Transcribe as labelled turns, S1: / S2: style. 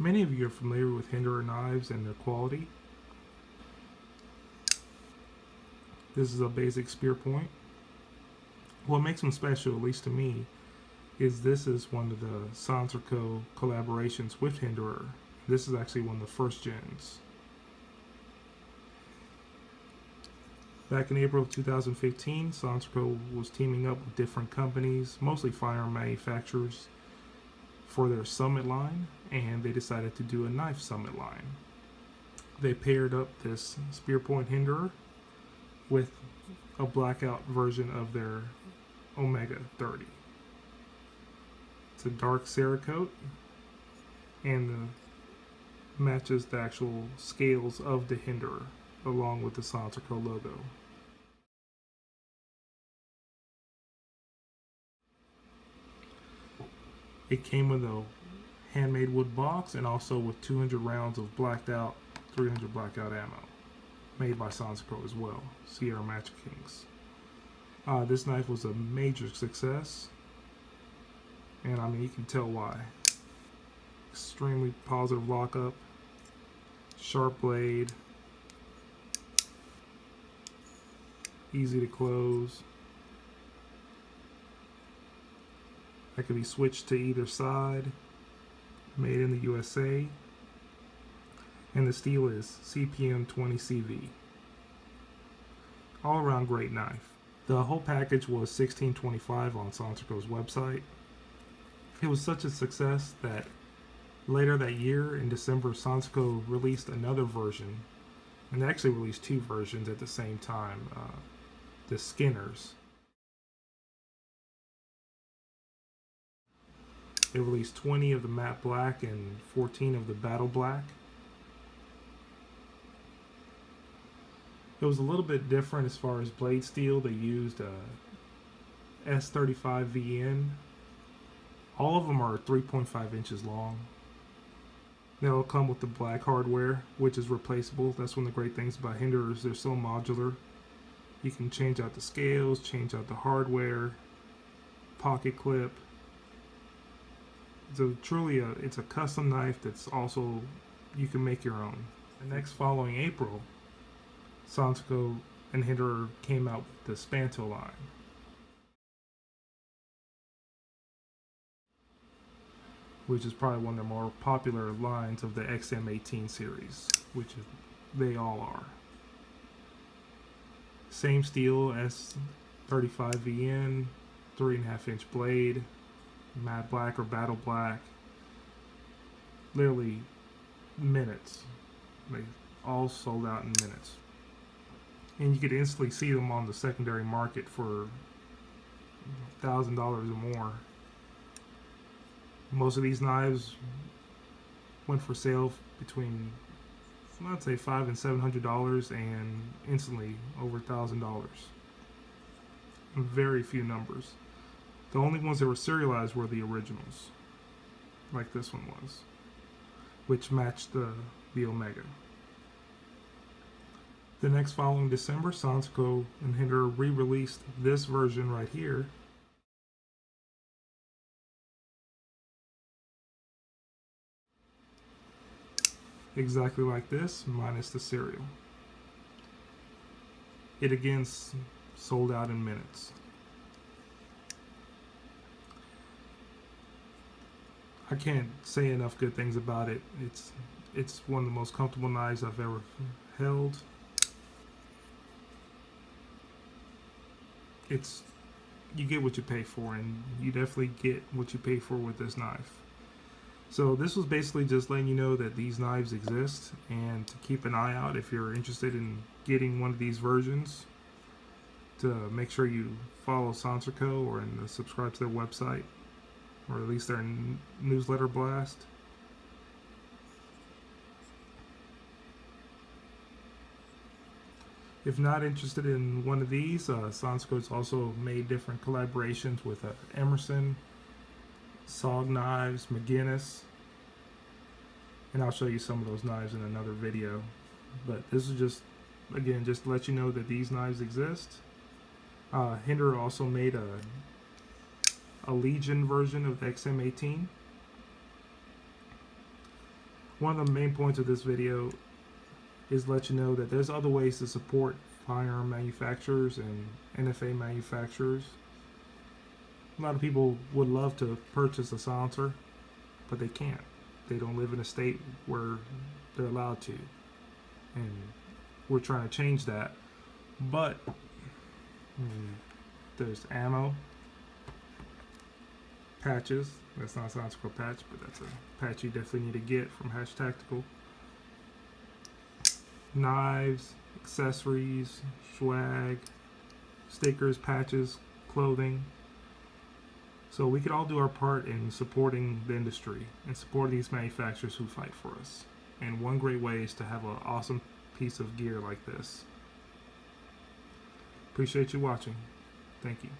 S1: Many of you are familiar with Hinderer knives and their quality. This is a basic Spearpoint. What makes them special, at least to me, is this is one of the SilencerCo collaborations with Hinderer. This is actually one of the first gens. Back in April of 2015, SilencerCo was teaming up with different companies, mostly firearm manufacturers, for their Summit line, and they decided to do a knife Summit line. They paired up this Spearpoint Hinderer with a blackout version of their Omega 30. It's a dark Cerakote and matches the actual scales of the Hinderer along with the SilencerCo logo. It came with a handmade wood box and also with 200 rounds of blacked out 300 blackout ammo, made by SilencerCo as well, Sierra Match Kings. This knife was a major success, and I mean you can tell why. Extremely positive lockup, sharp blade, easy to close. That can be switched to either side, made in the USA, and the steel is CPM 20CV. All around great knife. The whole package was $16.25 on SilencerCo's website. It was such a success that later that year, in December, SilencerCo released another version, and they actually released two versions at the same time, the Skinners. They released 20 of the matte black and 14 of the battle black. It was a little bit different as far as blade steel. They used S35 VN. All of them are 3.5 inches long. They'll come with the black hardware, which is replaceable. That's one of the great things about Hinderers. They're so modular. You can change out the scales, change out the hardware, pocket clip. So truly, it's a custom knife that's also, you can make your own. The next following April, SilencerCo and Hinderer came out with the Spanto line. Which is probably one of the more popular lines of the XM-18 series, which they all are. Same steel, S35 VN, 3.5 inch blade, matte black or battle black. Literally minutes. They all sold out in minutes. And you could instantly see them on the secondary market for $1,000 or more. Most of these knives went for sale between, I'd say, $500 and $700, and instantly over $1,000. Very few numbers. The only ones that were serialized were the originals, like this one was, which matched the Omega. The next following December, SilencerCo and Hinderer re-released this version right here. Exactly like this, minus the serial. It again sold out in minutes. I can't say enough good things about it. It's one of the most comfortable knives I've ever held. You get what you pay for, and you definitely get what you pay for with this knife. So this was basically just letting you know that these knives exist, and to keep an eye out if you're interested in getting one of these versions, to make sure you follow SilencerCo or subscribe to their website, or at least their newsletter blast. If not interested in one of these, SilencerCo's also made different collaborations with Emerson, SOG knives, McGinnis, and I'll show you some of those knives in another video. But this is just, again, just to let you know that these knives exist. Hinderer also made a Legion version of the XM-18. One of the main points of this video is to let you know that there's other ways to support firearm manufacturers and NFA manufacturers. A lot of people would love to purchase a silencer, but they can't. They don't live in a state where they're allowed to. And we're trying to change that. But there's ammo, patches. That's not a SilencerCo patch, but that's a patch you definitely need to get from Hatch Tactical. Knives, accessories, swag, stickers, patches, clothing. So we could all do our part in supporting the industry and supporting these manufacturers who fight for us. And one great way is to have an awesome piece of gear like this. Appreciate you watching. Thank you.